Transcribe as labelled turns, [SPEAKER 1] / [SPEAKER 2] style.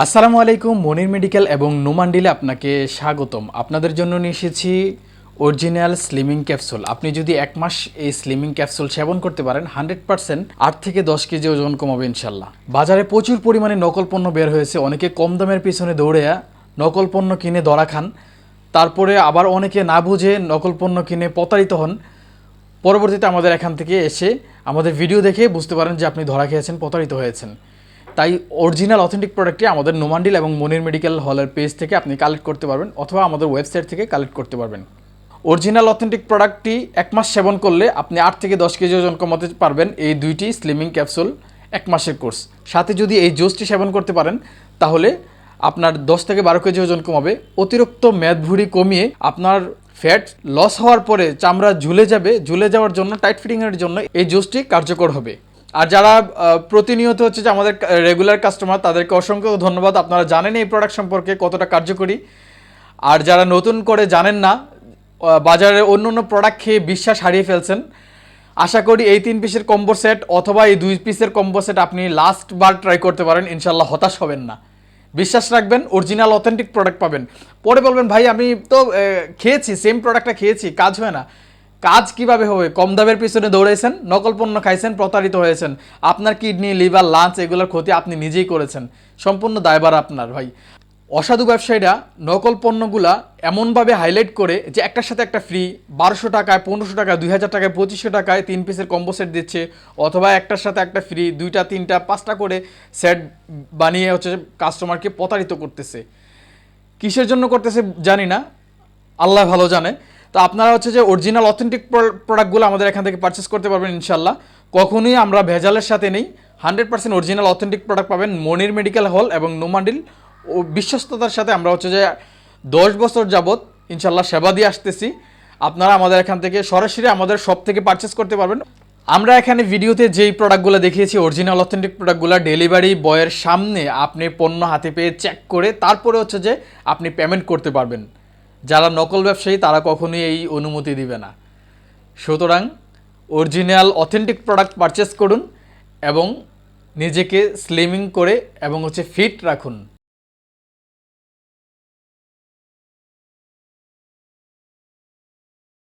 [SPEAKER 1] আসসালামু আলাইকুম। মনির মেডিকেল এবং নোমান্ডিলে আপনাকে স্বাগতম। আপনাদের জন্য নিয়ে এসেছি অরিজিনাল স্লিমিং ক্যাপসুল। আপনি যদি এক মাস এই স্লিমিং ক্যাপসুল সেবন করতে পারেন 100% 8 থেকে 10 কেজি ওজন কমাবে ইনশাল্লাহ। বাজারে প্রচুর পরিমাণে নকল পণ্য বের হয়েছে। অনেকে কম দামের পিছনে দৌড়ে নকল পণ্য কিনে ধরা খান, তারপরে আবার অনেকে না বুঝে নকল পণ্য কিনে প্রতারিত হন। পরবর্তীতে আমাদের এখান থেকে এসে আমাদের ভিডিও দেখে বুঝতে পারেন যে আপনি ধরা খেয়েছেন, প্রতারিত হয়েছেন। তাই অরিজিনাল অথেন্টিক প্রোডাক্টটি আমাদের নোমান্ডিল এবং মনির মেডিকেল হলের পেজ থেকে আপনি কালেক্ট করতে পারবেন, অথবা আমাদের ওয়েবসাইট থেকে কালেক্ট করতে পারবেন। অরিজিনাল অথেন্টিক প্রোডাক্টটি এক মাস সেবন করলে আপনি 8 থেকে 10 কেজি ওজন কমাতে পারবেন। এই দুইটি স্লিমিং ক্যাপসুল এক মাসের কোর্স, সাথে যদি এই জুসটি সেবন করতে পারেন তাহলে আপনার 10 থেকে 12 কেজি ওজন কমাবে। অতিরিক্ত মেদভুঁড়ি কমিয়ে আপনার ফ্যাট লস হওয়ার পরে চামড়া ঝুলে যাবে, ঝুলে যাওয়ার জন্য, টাইট ফিটিংয়ের জন্য এই জুসটি কার্যকর হবে। আর যারা প্রতিনিয়ত হচ্ছে যে আমাদের রেগুলার কাস্টমার, তাদেরকে অসংখ্য ধন্যবাদ। আপনারা জানেন এই প্রোডাক্ট সম্পর্কে কতটা কার্যকরী। আর যারা নতুন করে জানেন না, বাজারে অন্য অন্য প্রোডাক্ট খেয়ে বিশ্বাস হারিয়ে ফেলছেন, আশা করি এই 3 পিসের কম্বো সেট অথবা এই 2 পিসের কম্বো সেট আপনি লাস্ট বার ট্রাই করতে পারেন, ইনশাল্লাহ হতাশ হবেন না। বিশ্বাস রাখবেন, অরিজিনাল অথেন্টিক প্রোডাক্ট পাবেন। পরে বলবেন ভাই আমি তো খেয়েছি, সেম প্রোডাক্টটা খেয়েছি, কাজ হয় না। কাজ কিভাবে হবে? কম দামের পিছনে দৌড়াইছেন, নকল পণ্য খাইছেন, প্রতারিত হয়েছেন। আপনার কিডনি, লিভার, লাঞ্চ এগুলোর ক্ষতি আপনি নিজেই করেছেন। সম্পূর্ণ দায়ভার আপনার ভাই। অসাধু ব্যবসায়ীরা নকল পণ্যগুলা এমনভাবে হাইলাইট করে যে একটার সাথে একটা ফ্রি, 1200 টাকায়, 1500 টাকায়, 2000 টাকায়, 2500 টাকায় 3 পিসের কম্বো সেট দিচ্ছে, অথবা একটার সাথে একটা ফ্রি, 2টা 3টা 5টা করে সেট বানিয়ে হচ্ছে কাস্টমারকে প্রতারিত করতেছে। কিসের জন্য করতেছে জানি না, আল্লাহ ভালো জানে। তো আপনারা হচ্ছে যে অরিজিনাল অথেন্টিক প্রোডাক্টগুলো আমাদের এখান থেকে পারচেস করতে পারবেন ইনশাল্লাহ। কখনোই আমরা ভেজালের সাথে নেই, 100% অরিজিনাল অথেন্টিক প্রোডাক্ট পাবেন মনির মেডিকেল হল এবং নোমান্ডিল। ও বিশ্বস্ততার সাথে আমরা হচ্ছে যে 10 বছর যাবত ইনশাল্লাহ সেবা দিয়ে আসতেছি। আপনারা আমাদের এখান থেকে সরাসরি আমাদের শপ থেকে পারচেস করতে পারবেন। আমরা এখানে ভিডিওতে যেই প্রোডাক্টগুলো দেখিয়েছি অরিজিনাল অথেন্টিক প্রোডাক্টগুলো ডেলিভারি বয়ের সামনে আপনি পণ্য হাতে পেয়ে চেক করে তারপরে হচ্ছে যে আপনি পেমেন্ট করতে পারবেন। যারা নকল ব্যবসায়ী তারা কখনোই এই অনুমতি দিবে না। সুতরাং অরিজিনাল অথেন্টিক প্রোডাক্ট পারচেস করুন এবং নিজেকে স্লিমিং করে এবং হচ্ছে ফিট রাখুন।